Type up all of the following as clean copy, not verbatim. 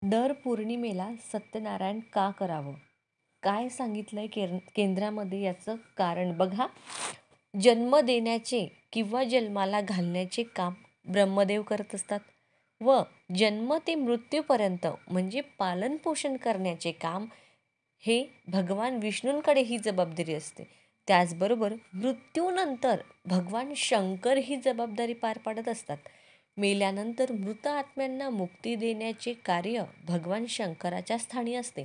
दर पौर्णिमेला सत्यनारायण का करावं? काय सांगितलंय केंद्रामध्ये याचं कारण बघा. जन्म देण्याचे किंवा जन्माला घालण्याचे काम ब्रह्मदेव करत असतात व जन्म ते मृत्यूपर्यंत म्हणजे पालनपोषण करण्याचे काम हे भगवान विष्णूंकडे ही जबाबदारी असते. त्याचबरोबर मृत्यूनंतर भगवान शंकर ही जबाबदारी पार पाडत असतात. मेल्यानंतर मृत आत्म्यांना मुक्ती देण्याचे कार्य भगवान शंकराच्या स्थानी असते.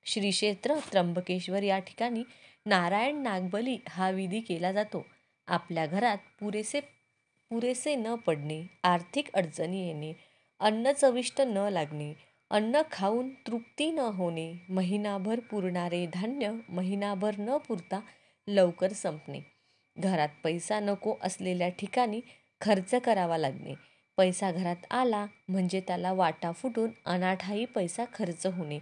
श्री क्षेत्र त्र्यंबकेश्वर या ठिकाणी नारायण नागबली हा विधी केला जातो. आपल्या घरात पुरेसे न पडणे, आर्थिक अडचणी येणे, अन्न चविष्ट न लागणे, अन्न खाऊन तृप्ती न होणे, महिनाभर पुरणारे धान्य महिनाभर न पुरता लवकर संपणे, घरात पैसा नको असलेल्या ठिकाणी खर्च करावा लागणे, पैसा घरात आला म्हणजे त्याला वाटा फुटून अनाठायी पैसा खर्च होणे.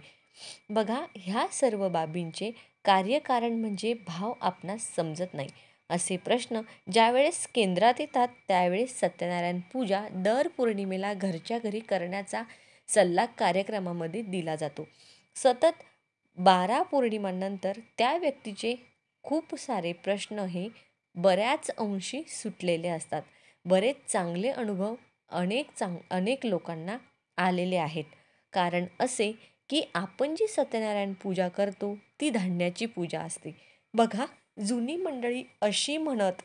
बघा, ह्या सर्व बाबींचे कार्यकारण म्हणजे भाव आपणास समजत नाही. असे प्रश्न ज्यावेळेस केंद्रात येतात त्यावेळेस सत्यनारायण पूजा दर पौर्णिमेला घरच्या घरी करण्याचा सल्ला कार्यक्रमामध्ये दिला जातो. सतत 12 पौर्णिमांनंतर त्या व्यक्तीचे खूप सारे प्रश्न हे बऱ्याच अंशी सुटलेले असतात. बरेच चांगले अनुभव अनेक लोकांना आलेले आहेत. कारण असे की आपण जी सत्यनारायण पूजा करतो ती धान्याची पूजा असते. बघा, जुनी मंडळी अशी म्हणत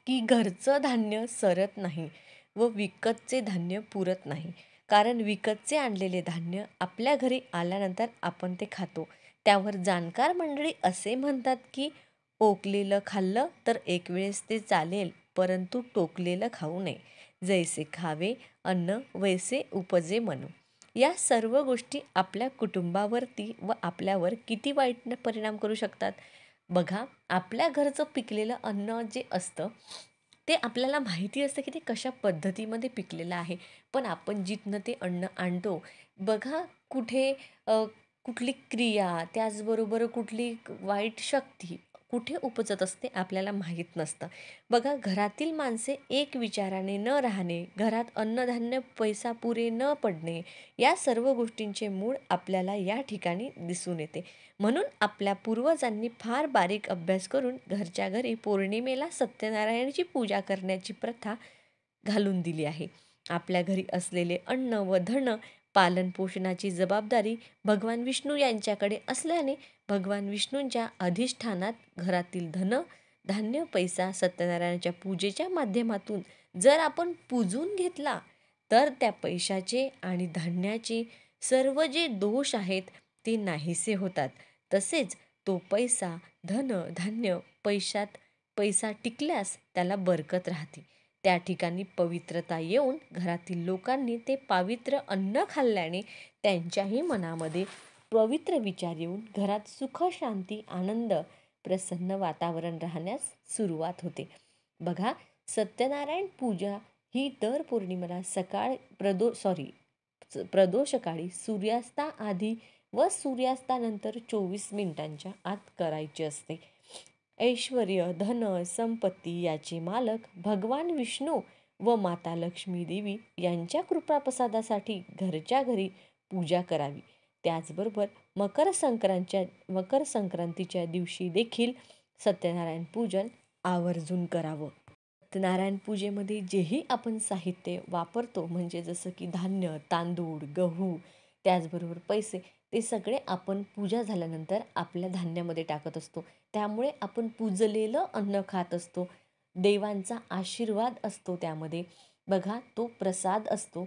की घरचं धान्य सरत नाही व विकतचे धान्य पुरत नाही. कारण विकतचे आणलेले धान्य आपल्या घरी आल्यानंतर आपण ते खातो. त्यावर जाणकार मंडळी असे म्हणतात की ओकलेलं खाल्लं तर एक वेळेस ते चालेल, परंतु टोकलेलं खाऊ नये. जैसे खावे अन्न वैसे उपजे मन. या सर्व गोष्टी आपल्या कुटुंबावरती व आपल्यावर किती वाईट परिणाम करू शकतात. बघा, आपल्या घरचं पिकलेलं अन्न जे असतं ते आपल्याला माहिती असतं की ते कशा पद्धतीमध्ये पिकलेलं आहे. पण आपण जिथनं ते अन्न आणतो, बघा कुठे कुठली क्रिया, त्याचबरोबर कुठली वाईट शक्ती कुठे उपजत असते आपल्याला माहीत नसतं. बघा, घरातील माणसे एक विचाराने न राहणे, घरात अन्नधान्य पैसा पुरे न पडणे, या सर्व गोष्टींचे मूळ आपल्याला या ठिकाणी दिसून येते. म्हणून आपल्या पूर्वजांनी फार बारीक अभ्यास करून घरच्या घरी पौर्णिमेला सत्यनारायणाची पूजा करण्याची प्रथा घालून दिली आहे. आपल्या घरी असलेले अन्न व धन पालनपोषणाची जबाबदारी भगवान विष्णू यांच्याकडे असल्याने भगवान विष्णूंच्या अधिष्ठानात घरातील धन धान्य पैसा सत्यनारायणाच्या पूजेच्या माध्यमातून जर आपण पूजून घेतला तर त्या पैशाचे आणि धान्याचे सर्व जे दोष आहेत ते नाहीसे होतात. तसेच तो पैसा धन धान्य पैसा टिकल्यास त्याला बरकत राहते. त्या ठिकाणी पवित्रता येऊन घरातील लोकांनी ते पवित्र अन्न खाल्ल्याने त्यांच्याही मनामध्ये पवित्र विचार येऊन घरात सुख शांती आनंद प्रसन्न वातावरण राहण्यास सुरुवात होते. बघा, सत्यनारायण पूजा ही दर पौर्णिमेला प्रदोषकाळी सूर्यास्ताआधी व सूर्यास्तानंतर 24 मिनिटांच्या आत करायची असते. ऐश्वर्य धन संपत्ती याचे मालक भगवान विष्णू व माता लक्ष्मी देवी यांच्या कृपाप्रसादासाठी घरच्या घरी पूजा करावी. त्याचबरोबर मकर संक्रांतीच्या दिवशी देखील सत्यनारायण पूजन आवर्जून करावं. सत्यनारायण पूजेमध्ये जेही आपण साहित्य वापरतो म्हणजे जसं की धान्य तांदूळ गहू त्याचबरोबर पैसे, ते सगळे आपण पूजा झाल्यानंतर आपल्या धान्यामध्ये टाकत असतो. त्यामुळे आपण पूजलेलं अन्न खात असतो. देवांचा आशीर्वाद असतो त्यामध्ये. बघा, तो प्रसाद असतो.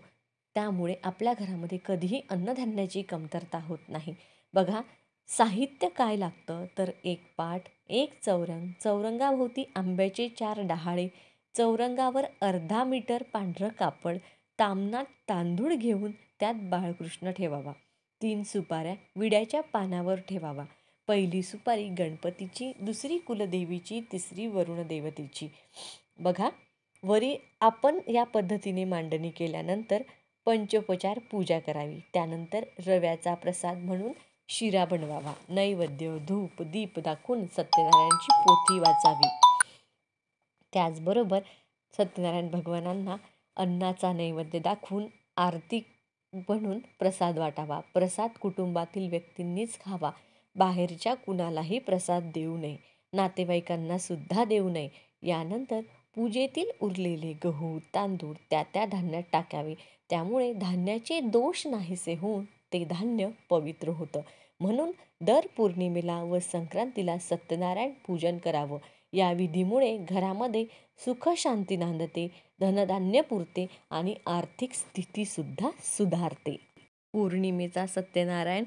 त्यामुळे आपल्या घरामध्ये कधीही अन्नधान्याची कमतरता होत नाही. बघा, साहित्य काय लागतं तर एक पाट, एक चौरंग, चौरंगाभोवती आंब्याचे 4 डहाळे, चौरंगावर अर्धा मीटर पांढरं कापड, तामणात तांदूळ घेऊन त्यात बाळकृष्ण ठेवावा. 3 सुपाऱ्या विड्याच्या पानावर ठेवावा. पहिली सुपारी गणपतीची, दुसरी कुलदेवीची, तिसरी वरुणदेवतेची. बघा, वरी आपण या पद्धतीने मांडणी केल्यानंतर पंचोपचार पूजा करावी. त्यानंतर रव्याचा प्रसाद म्हणून शिरा बनवावा. नैवेद्य धूप दीप दाखवून सत्यनारायणची पोथी वाचावी. त्याचबरोबर सत्यनारायण भगवानांना अन्नाचा नैवेद्य दाखवून आरती म्हणून प्रसाद वाटावा. प्रसाद कुटुंबातील व्यक्तींनीच खावा. बाहेरच्या कुणालाही प्रसाद देऊ नये. नातेवाईकांना सुद्धा देऊ नये. यानंतर पूजेतील उरलेले गहू, तांदूळ त्या धान्यात टाकावे. त्यामुळे धान्याचे दोष नाहीसे होऊन ते धान्य पवित्र होतं. म्हणून दर पौर्णिमेला व संक्रांतीला सत्यनारायण पूजन करावं. या विधीमुळे घरामध्ये सुख शांती नांदते, धनधान्य पुरते आणि आर्थिक स्थितीसुद्धा सुधारते. पौर्णिमेचा सत्यनारायण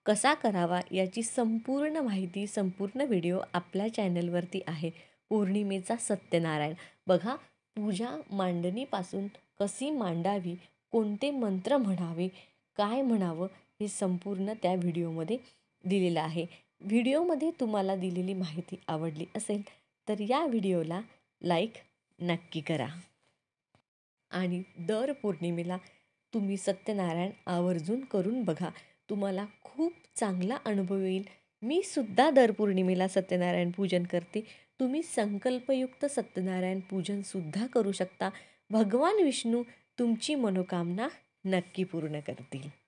कसा करावा याची संपूर्ण माहिती, संपूर्ण व्हिडिओ आपल्या चॅनलवरती आहे. पौर्णिमेचा सत्यनारायण बघा, पूजा मांडणीपासून कशी मांडावी, कोणते मंत्र म्हणावे, काय म्हणावं, हे संपूर्ण त्या व्हिडिओमध्ये दिलेलं आहे. व्हिडिओमध्ये तुम्हाला दिलेली माहिती आवडली असेल तर या व्हिडिओला लाईक नक्की करा आणि दर पौर्णिमेला तुम्ही सत्यनारायण आवर्जून करून बघा. तुम्हाला खूप चांगला अनुभव येईल. मी सुद्धा दर पौर्णिमेला सत्यनारायण पूजन करते. तुम्ही संकल्पयुक्त सत्यनारायण पूजन सुद्धा करू शकता. भगवान विष्णू तुमची मनोकामना नक्की पूर्ण करतील.